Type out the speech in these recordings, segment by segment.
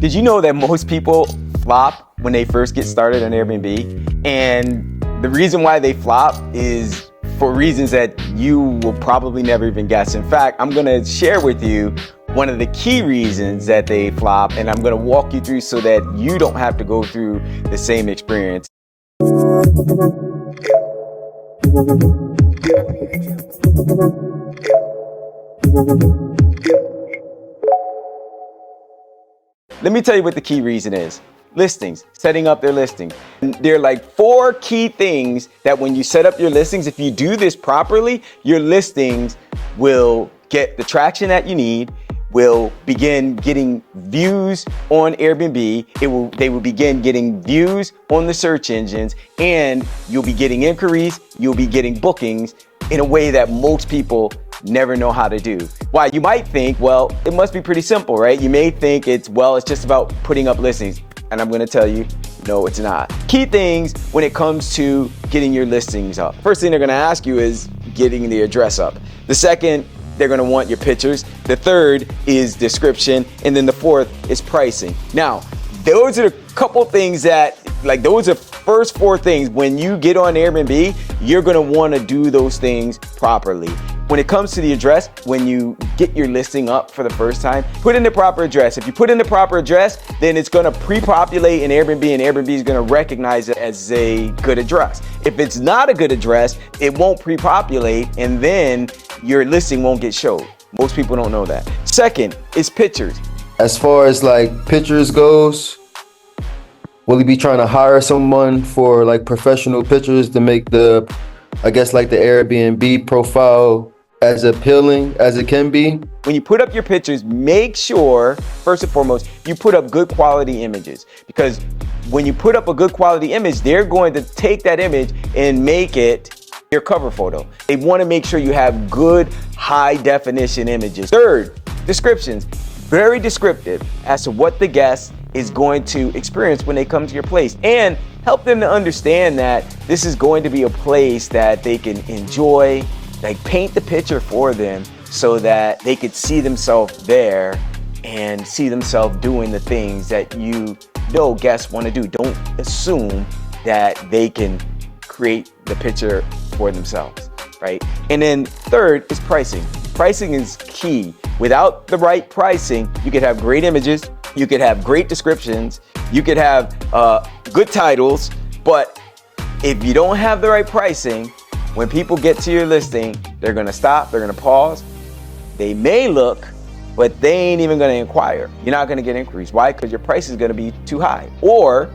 Did you know that most people flop when they first get started on Airbnb? And the reason why they flop is for reasons that you will probably never even guess. In fact, I'm gonna share with you one of the key reasons that they flop, and I'm gonna walk you through so that you don't have to go through the same experience. Let me tell you what the key reason is. Listings, setting up their listing. There are like 4 key things that when you set up your listings, if you do this properly, your listings will get the traction that you need, will begin getting views on Airbnb, they will begin getting views on the search engines, and you'll be getting inquiries, you'll be getting bookings in a way that most people never know how to do. Why? You might think, well, it must be pretty simple, right? You may think it's just about putting up listings. And I'm gonna tell you, no, it's not. Key things when it comes to getting your listings up. First thing they're gonna ask you is getting the address up. The second, they're gonna want your pictures. The third is description. And then the fourth is pricing. Now, those are a couple things that, those are first 4 things. When you get on Airbnb, you're gonna wanna do those things properly. When it comes to the address, when you get your listing up for the first time, put in the proper address. If you put in the proper address, then it's gonna pre-populate in Airbnb, and Airbnb is gonna recognize it as a good address. If it's not a good address, it won't pre-populate, and then your listing won't get showed. Most people don't know that. Second is pictures. As far as pictures goes, will you be trying to hire someone for professional pictures to make the Airbnb profile as appealing as it can be? When you put up your pictures, make sure, first and foremost, you put up good quality images. Because when you put up a good quality image, they're going to take that image and make it your cover photo. They want to make sure you have good, high definition images. Third, descriptions. Very descriptive as to what the guest is going to experience when they come to your place, and help them to understand that this is going to be a place that they can enjoy. Paint the picture for them so that they could see themselves there and see themselves doing the things that you know guests want to do. Don't assume that they can create the picture for themselves, right? And then third is pricing. Pricing is key. Without the right pricing, you could have great images, you could have great descriptions, you could have good titles, but if you don't have the right pricing, when people get to your listing, they're gonna stop, they're gonna pause, they may look, but they ain't even gonna inquire. You're not gonna get inquiries. Why? Because your price is gonna be too high. Or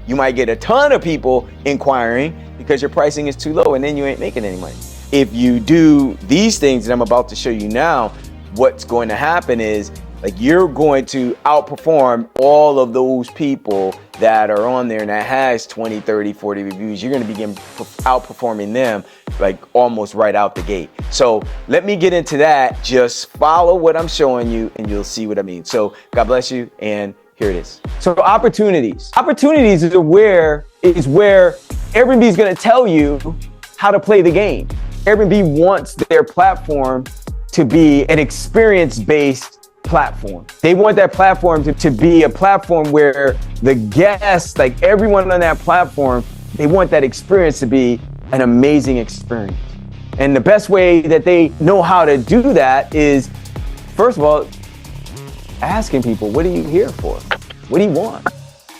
you might get a ton of people inquiring because your pricing is too low, and then you ain't making any money. If you do these things that I'm about to show you now, what's going to happen is you're going to outperform all of those people that are on there and that has 20, 30, 40 reviews. You're going to begin outperforming them almost right out the gate. So let me get into that. Just follow what I'm showing you and you'll see what I mean. So God bless you, and here it is. So opportunities. Opportunities is where Airbnb is going to tell you how to play the game. Airbnb wants their platform to be an experience-based platform. They want that platform to be a platform where the guests, everyone on that platform, they want that experience to be an amazing experience. And the best way that they know how to do that is, first of all, asking people, what are you here for? What do you want?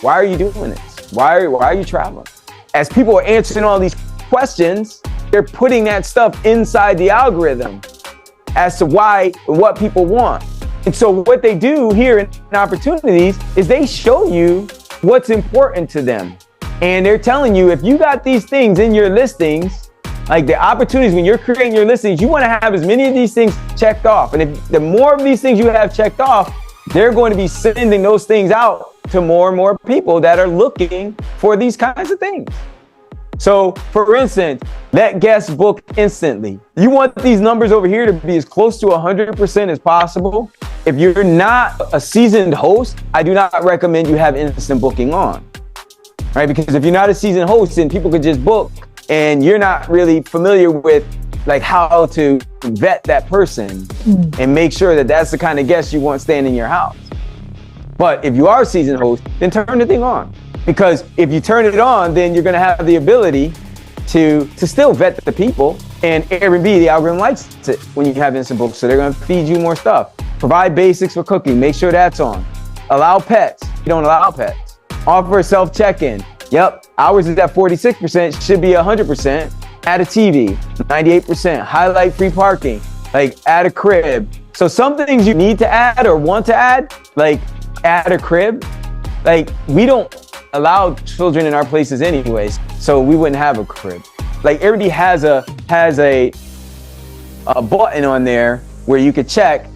Why are you doing this? Why are you traveling? As people are answering all these questions, they're putting that stuff inside the algorithm as to why and what people want. And so what they do here in opportunities is they show you what's important to them. And they're telling you, if you got these things in your listings, the opportunities, when you're creating your listings, you want to have as many of these things checked off. And if the more of these things you have checked off, they're going to be sending those things out to more and more people that are looking for these kinds of things. So for instance, let guests book instantly. You want these numbers over here to be as close to 100% as possible. If you're not a seasoned host, I do not recommend you have instant booking on, right? Because if you're not a seasoned host, then people could just book and you're not really familiar with how to vet that person and make sure that that's the kind of guest you want staying in your house. But if you are a seasoned host, then turn the thing on. Because if you turn it on, then you're gonna have the ability to still vet the people. And Airbnb, the algorithm likes it when you have instant books, so they're gonna feed you more stuff. Provide basics for cooking, make sure that's on. Allow pets, you don't allow pets. Offer a self check-in. Yep, ours is at 46%, should be 100%. Add a TV, 98%. Highlight free parking, like add a crib. So some things you need to add or want to add, like add a crib. Like we don't allow children in our places anyways, so we wouldn't have a crib. Like Airbnb has a button on there where you could check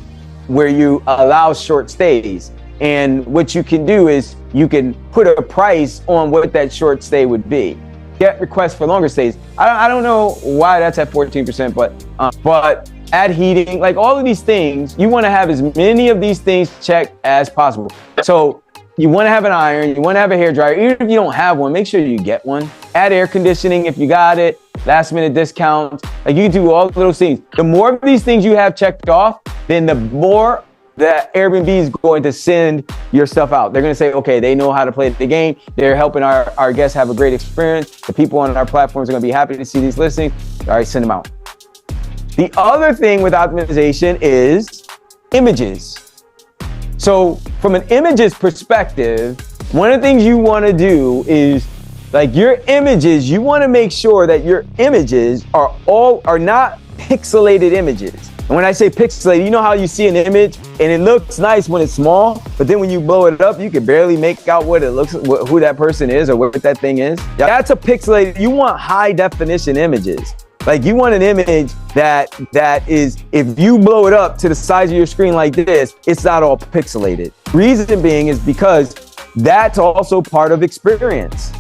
where you allow short stays. And what you can do is you can put a price on what that short stay would be. Get requests for longer stays. I don't know why that's at 14%, but add heating, like all of these things, you want to have as many of these things checked as possible. So you want to have an iron, you want to have a hairdryer. Even if you don't have one, make sure you get one. Add air conditioning if you got it, last minute discounts. Like you do all of those things. The more of these things you have checked off, then the more that Airbnb is going to send your stuff out. They're going to say, okay, they know how to play the game. They're helping our guests have a great experience. The people on our platforms are going to be happy to see these listings. All right, send them out. The other thing with optimization is images. So from an images perspective, one of the things you want to do is like your images, you want to make sure that your images are not pixelated images. And when I say pixelated, you know how you see an image and it looks nice when it's small, but then when you blow it up, you can barely make out what it looks, who that person is or what that thing is. That's a pixelated. You want high definition images. Like you want an image that is, if you blow it up to the size of your screen like this, it's not all pixelated. Reason being is because that's also part of experience.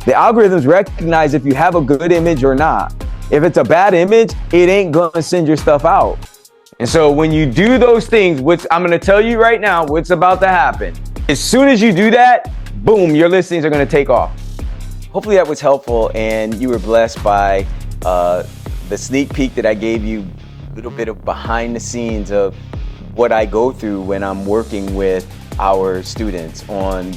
The algorithms recognize if you have a good image or not. If it's a bad image, it ain't gonna send your stuff out. And so when you do those things, which I'm gonna tell you right now, what's about to happen. As soon as you do that, boom, your listings are gonna take off. Hopefully that was helpful and you were blessed by the sneak peek that I gave you, a little bit of behind the scenes of what I go through when I'm working with our students on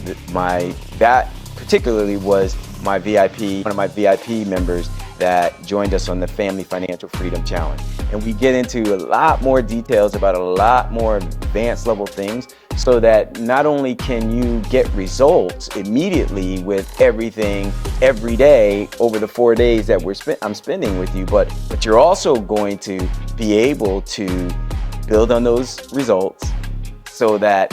that particularly was my VIP, one of my VIP members that joined us on the Family Financial Freedom Challenge. And we get into a lot more details about a lot more advanced level things so that not only can you get results immediately with everything every day over the 4 days that I'm spending with you, but you're also going to be able to build on those results so that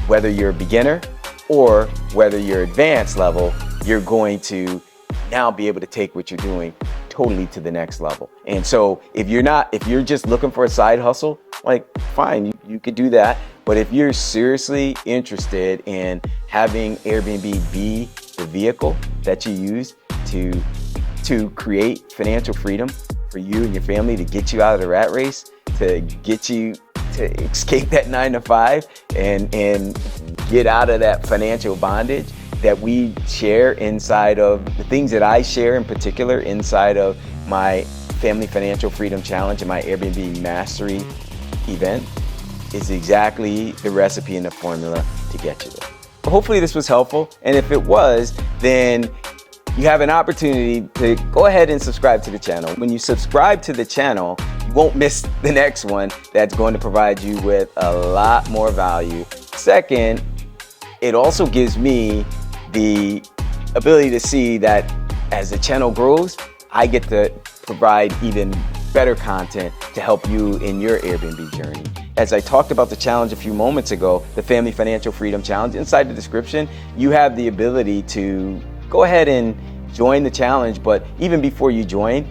whether you're a beginner or whether you're advanced level, you're going to now be able to take what you're doing totally to the next level. And so if you're just looking for a side hustle, like fine, you could do that. But if you're seriously interested in having Airbnb be the vehicle that you use to create financial freedom for you and your family, to get you out of the rat race, to get you to escape that 9 to 5 and get out of that financial bondage that we share inside of the things that I share in particular inside of my Family Financial Freedom Challenge and my Airbnb Mastery event is exactly the recipe and the formula to get you there. Hopefully this was helpful. And if it was, then you have an opportunity to go ahead and subscribe to the channel. When you subscribe to the channel, you won't miss the next one that's going to provide you with a lot more value. Second, it also gives me the ability to see that as the channel grows, I get to provide even better content to help you in your Airbnb journey. As I talked about the challenge a few moments ago, the Family Financial Freedom Challenge, inside the description, you have the ability to go ahead and join the challenge, but even before you join,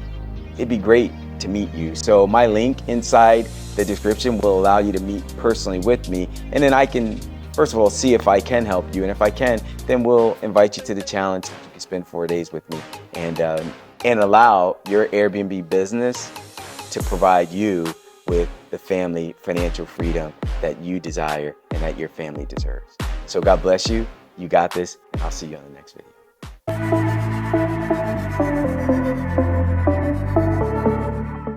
it'd be great to meet you. So my link inside the description will allow you to meet personally with me, and then I can first of all, see if I can help you. And if I can, then we'll invite you to the challenge. You can spend 4 days with me and allow your Airbnb business to provide you with the family financial freedom that you desire and that your family deserves. So God bless you. You got this. And I'll see you on the next video.